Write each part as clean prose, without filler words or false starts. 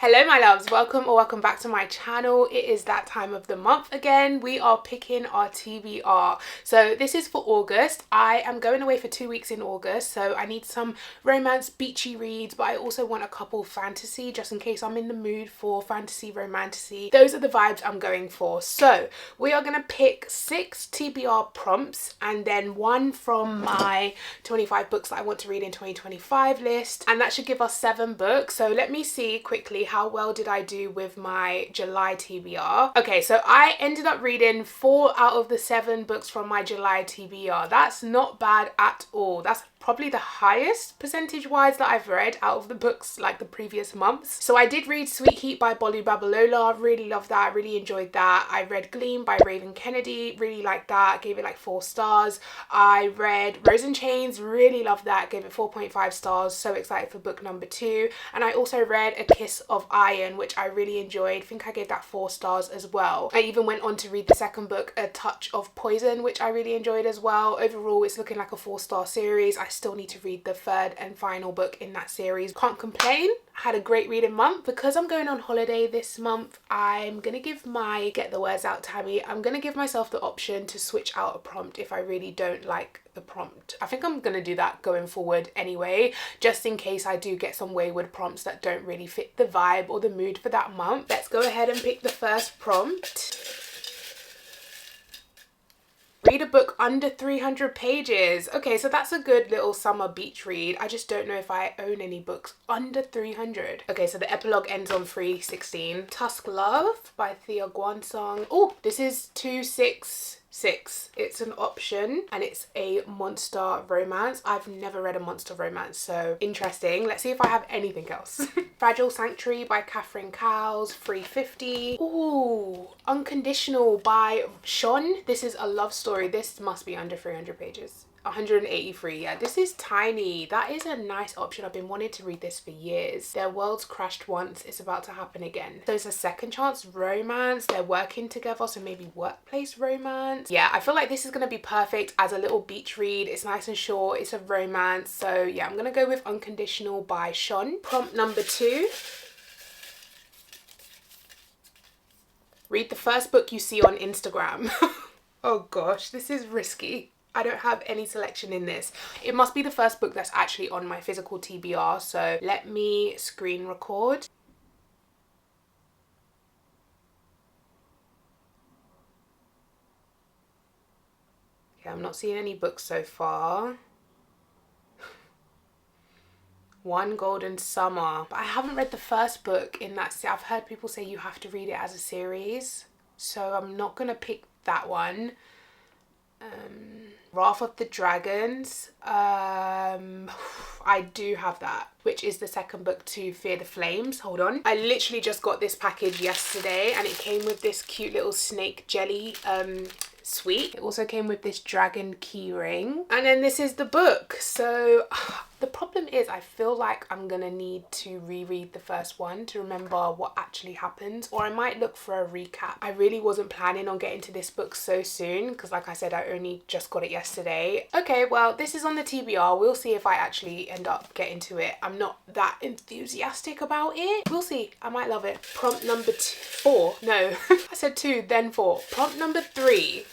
Hello my loves, welcome back to my channel. It is that time of the month again. We are picking our TBR. So this is for August. I am going away for 2 weeks in August, so I need some romance beachy reads, but I also want a couple fantasy just in case I'm in the mood for fantasy romantasy. Those are the vibes I'm going for. So we are going to pick 6 TBR prompts and then one from my 25 books that I want to read in 2025 list, and that should give us 7 books. So let me see quickly how well did I do with my July TBR. Okay, so I ended up reading 4 out of the 7 books from my July TBR. That's not bad at all. That's probably the highest percentage wise that I've read out of the books like the previous months. So I did read Sweet Heat by Bolu Babalola, really loved that, really enjoyed that. I read Gleam by Raven Kennedy, really liked that, gave it like 4 stars. I read Rose and Chains, really loved that, gave it 4.5 stars, so excited for book number 2. And I also read A Kiss of Iron, which I really enjoyed. I think I gave that 4 stars as well. I even went on to read the second book, A Touch of Poison, which I really enjoyed as well. Overall, it's looking like a 4-star series. I still need to read the 3rd and final book in that series. Can't complain. Had a great reading month. Because I'm going on holiday this month, I'm gonna give my, get the words out Tammy, I'm gonna give myself the option to switch out a prompt if I really don't like the prompt. I think I'm gonna do that going forward anyway, just in case I do get some wayward prompts that don't really fit the vibe or the mood for that month. Let's go ahead and pick the first prompt. Read a book under 300 pages. Okay, so that's a good little summer beach read. I just don't know if I own any books under 300. Okay, so the epilogue ends on 316. Tusk Love by Thea Guansong. Oh, this is 266. It's an option and it's a monster romance. I've never read a monster romance, so interesting. Let's see if I have anything else. Fragile Sanctuary by Catherine Cowles, 350. Ooh, Unconditional by Sean. This is a love story. This must be under 300 pages. 183. Yeah, this is tiny. That is a nice option. I've been wanting to read this for years. Their worlds crashed once, it's about to happen again. So it's a second chance romance. They're working together, so maybe workplace romance. Yeah, I feel like this is going to be perfect as a little beach read. It's nice and short, it's a romance, so yeah, I'm gonna go with Unconditional by Sean. Prompt number 2. Read the first book you see on Instagram. Oh gosh, this is risky. I don't have any selection in this. It must be the first book that's actually on my physical TBR, so let me screen record. Yeah, I'm not seeing any books so far. One Golden Summer. But I haven't read the first book in that series. I've heard people say you have to read it as a series, so I'm not gonna pick that one. Wrath of the Dragons. I do have that, which is the second book to Fear the Flames. Hold on. I literally just got this package yesterday and it came with this cute little snake jelly sweet. It also came with this dragon key ring. And then this is the book. So the problem is I feel like I'm gonna need to reread the first one to remember what actually happened, or I might look for a recap. I really wasn't planning on getting to this book so soon because like I said, I only just got it yesterday. Okay, well, this is on the TBR. We'll see if I actually end up getting to it. I'm not that enthusiastic about it. We'll see. I might love it. Prompt number 4. No, I said 2, then 4. Prompt number 3.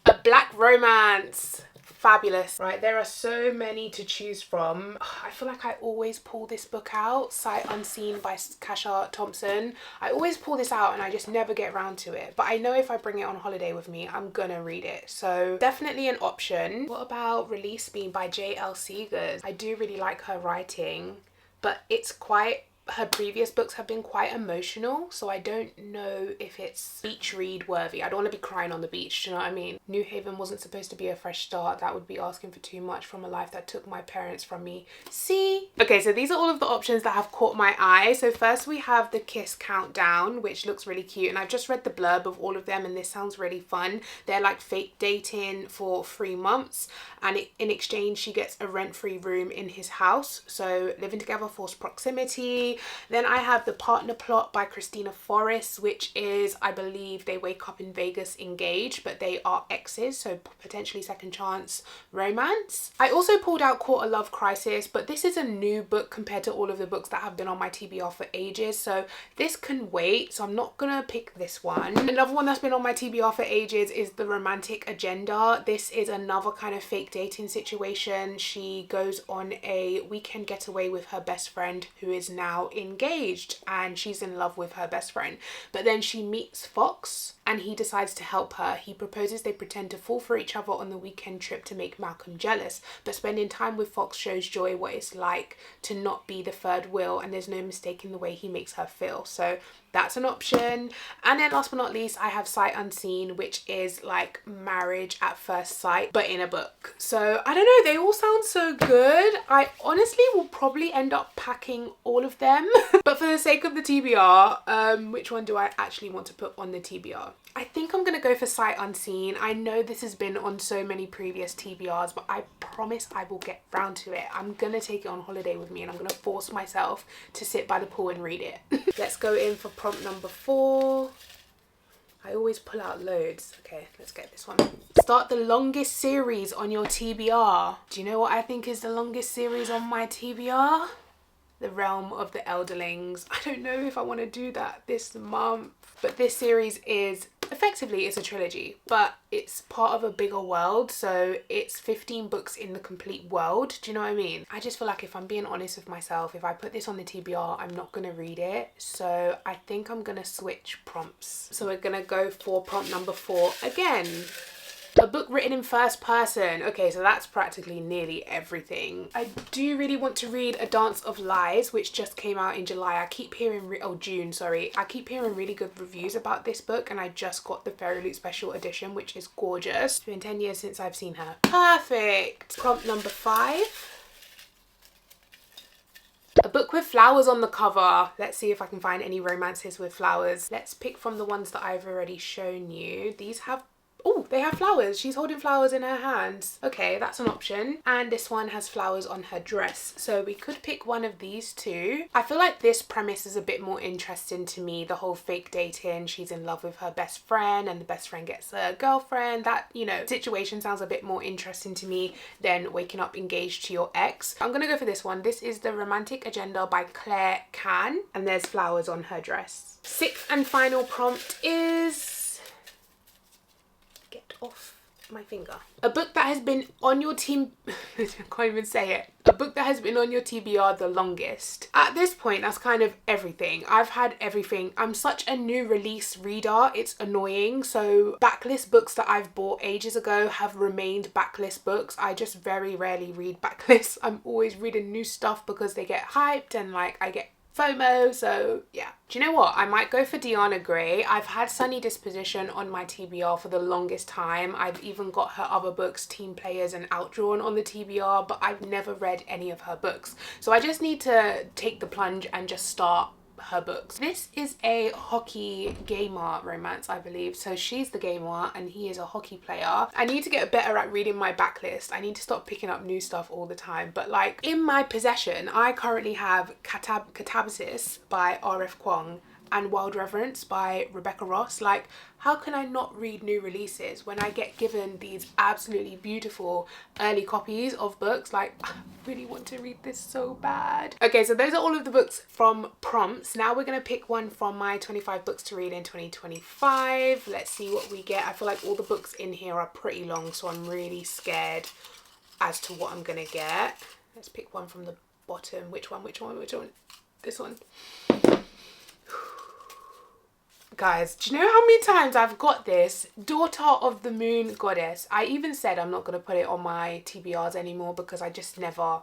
A black romance. Fabulous. Right, there are so many to choose from. I feel like I always pull this book out. Sight Unseen by Kasha Thompson. I always pull this out and I just never get around to it. But I know if I bring it on holiday with me, I'm gonna read it. So definitely an option. What about Release Me by J.L. Seegers? I do really like her writing, but it's quite... her previous books have been quite emotional, so I don't know if it's beach read worthy. I don't want to be crying on the beach, do you know what I mean? New Haven wasn't supposed to be a fresh start. That would be asking for too much from a life that took my parents from me. See? Okay, so these are all of the options that have caught my eye. So first we have The Kiss Countdown, which looks really cute, and I've just read the blurb of all of them and this sounds really fun. They're like fake dating for 3 months, and in exchange she gets a rent-free room in his house. So living together, forced proximity. Tammi. Then I have The Partner Plot by Christina Forrest, which is, I believe, they wake up in Vegas engaged, but they are exes, so potentially second chance romance. I also pulled out Quarter Love Crisis, but this is a new book compared to all of the books that have been on my TBR for ages, so this can wait, so I'm not gonna pick this one. Another one that's been on my TBR for ages is The Romantic Agenda. This is another kind of fake dating situation. She goes on a weekend getaway with her best friend who is now engaged, and she's in love with her best friend, but then she meets Fox and he decides to help her. He proposes they pretend to fall for each other on the weekend trip to make Malcolm jealous, but spending time with Fox shows Joy what it's like to not be the third wheel, and there's no mistaking the way he makes her feel. So that's an option. And then last but not least, I have Sight Unseen, which is like Marriage at First Sight but in a book. So I don't know, they all sound so good. I honestly will probably end up packing all of them but for the sake of the TBR, which one do I actually want to put on the TBR? I think I'm gonna go for Sight Unseen. I know this has been on so many previous TBRs, but I promise I will get round to it. I'm gonna take it on holiday with me and I'm gonna force myself to sit by the pool and read it. Let's go in for prompt number 4. I always pull out loads. Okay, let's get this one. Start the longest series on your TBR. Do you know what I think is the longest series on my TBR? The Realm of the Elderlings. I don't know if I want to do that this month, but this series is effectively, it's a trilogy, but it's part of a bigger world, so it's 15 books in the complete world. Do you know what I mean? I just feel like, if I'm being honest with myself, if I put this on the TBR, I'm not gonna read it, so I think I'm gonna switch prompts. So we're gonna go for prompt number 4 again. A book written in first person. Okay, so that's practically nearly everything. I do really want to read A Dance of Lies, which just came out in July. I keep hearing, June, sorry. I keep hearing really good reviews about this book, and I just got the Fairy Loot Special Edition, which is gorgeous. It's been 10 years since I've seen her. Perfect. Prompt number 5. A book with flowers on the cover. Let's see if I can find any romances with flowers. Let's pick from the ones that I've already shown you. These have, oh, they have flowers. She's holding flowers in her hands. Okay, that's an option. And this one has flowers on her dress. So we could pick one of these two. I feel like this premise is a bit more interesting to me. The whole fake dating, she's in love with her best friend and the best friend gets a girlfriend. That, you know, situation sounds a bit more interesting to me than waking up engaged to your ex. I'm gonna go for this one. This is The Romantic Agenda by Claire Can, and there's flowers on her dress. 6th and final prompt is, get off my finger. A book that has been on your team, I can't even say it. A book that has been on your TBR the longest. At this point, that's kind of everything. I've had everything. I'm such a new release reader, it's annoying. So backlist books that I've bought ages ago have remained backlist books. I just very rarely read backlists. I'm always reading new stuff because they get hyped and like I get FOMO, so yeah. Do you know what? I might go for Deanna Gray. I've had Sunny Disposition on my TBR for the longest time. I've even got her other books, Team Players and Outdrawn, on the TBR, but I've never read any of her books. So I just need to take the plunge and just start her books. This is a hockey gamer romance, I believe. So she's the gamer and he is a hockey player. I need to get better at reading my backlist. I need to stop picking up new stuff all the time. But like in my possession, I currently have Catabasis by R.F. Kuang and Wild Reverence by Rebecca Ross. Like, how can I not read new releases when I get given these absolutely beautiful early copies of books? Like, I really want to read this so bad. Okay, so those are all of the books from prompts. Now we're gonna pick one from my 25 books to read in 2025. Let's see what we get. I feel like all the books in here are pretty long, so I'm really scared as to what I'm gonna get. Let's pick one from the bottom. Which one? This one. Guys, do you know how many times I've got this? Daughter of the Moon Goddess. I even said I'm not going to put it on my TBRs anymore because I just never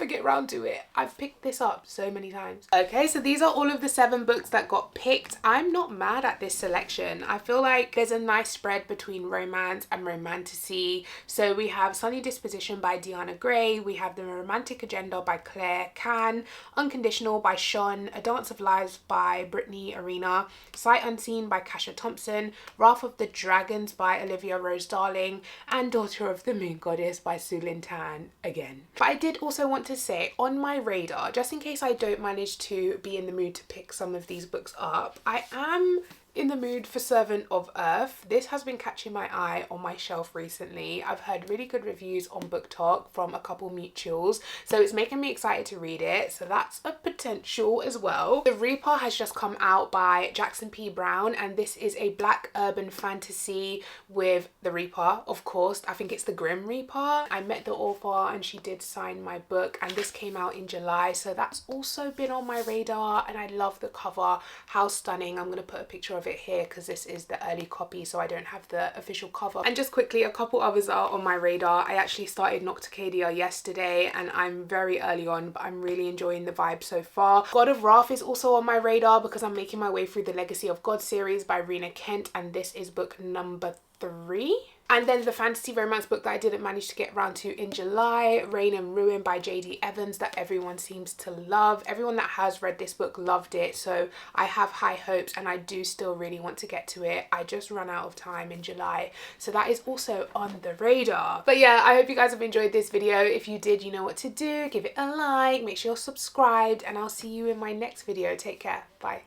get around to it. I've picked this up so many times. Okay, so these are all of the 7 books that got picked. I'm not mad at this selection. I feel like there's a nice spread between romance and romantasy. So we have Sunny Disposition by Deanna Gray. We have The Romantic Agenda by Claire Can. Unconditional by Sean. A Dance of Lies by Brittany Arena. Sight Unseen by Kasha Thompson. Wrath of the Dragons by Olivia Rose Darling. And Daughter of the Moon Goddess by Su Lin Tan again. But I did also want to say, on my radar, just in case I don't manage to be in the mood to pick some of these books up, I am in the mood for Servant of Earth. This has been catching my eye on my shelf recently. I've heard really good reviews on Book Talk from a couple mutuals, so it's making me excited to read it, so that's a potential as well. The Reaper has just come out by Jackson P. Brown, and this is a black urban fantasy with the Reaper, of course. I think it's the Grim Reaper. I met the author and she did sign my book, and this came out in July, so that's also been on my radar, and I love the cover. How stunning. I'm going to put a picture of it here because this is the early copy, so I don't have the official cover. And just quickly, a couple others are on my radar. I actually started Nocticadia yesterday and I'm very early on, but I'm really enjoying the vibe so far. God of Wrath is also on my radar because I'm making my way through the Legacy of God series by Rena Kent, and this is book number 3. And then the fantasy romance book that I didn't manage to get around to in July, Reign and Ruin by J.D. Evans, that everyone seems to love. Everyone that has read this book loved it, so I have high hopes and I do still really want to get to it. I just ran out of time in July, so that is also on the radar. But yeah, I hope you guys have enjoyed this video. If you did, you know what to do. Give it a like, make sure you're subscribed, and I'll see you in my next video. Take care. Bye.